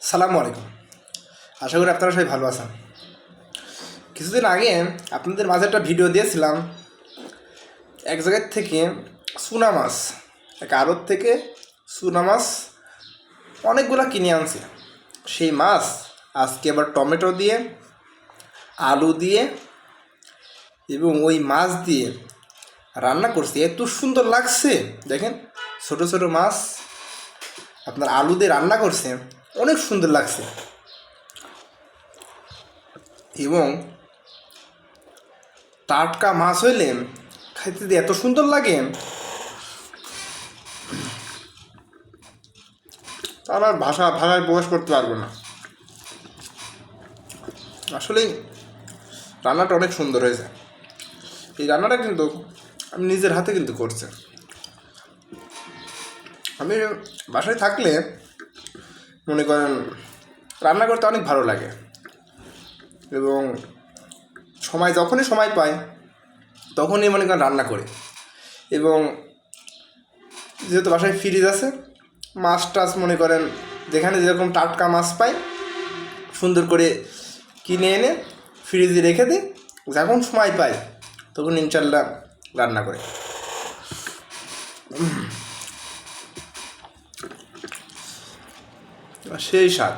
সালামু আলাইকুম। আশা করি আপনারা সবাই ভালো আছেন। কিছুদিন আগে আপনাদের মাঝে একটা ভিডিও দিয়েছিলাম, এক জায়গার থেকে চুনা মাছ, এক আড়ত থেকে চুনা মাছ অনেকগুলো কিনে আনছি। সেই মাছ আজকে আবার টমেটো দিয়ে, আলু দিয়ে এবং ওই মাছ দিয়ে রান্না করছি। এত সুন্দর লাগছে, দেখেন ছোট ছোট মাছ আপনার আলু দিয়ে রান্না করছে, অনেক সুন্দর লাগছে। এবং টাটকা মাছ হইলে খাইতে দিয়ে এত সুন্দর লাগে, তার আর ভাষায় প্রকাশ করতে পারবো না। আসলেই রান্নাটা অনেক সুন্দর হয়েছে। এই রান্নাটা কিন্তু আমি নিজের হাতে কিন্তু করছি। আমি বাসায় থাকলে মনে করেন রান্না করতে অনেক ভালো লাগে, এবং যখনই সময় পাই তখনই মনে করেন রান্না করি। এবং যেহেতু বাসায় ফ্রিজ আছে, মাছ টাছ মনে করেন যেখানে যেরকম টাটকা মাছ পাই সুন্দর করে কিনে এনে ফ্রিজে রেখে দিই, যখন সময় পাই তখন ইনশাল্লাহ রান্না করি। সেই স্বাদ।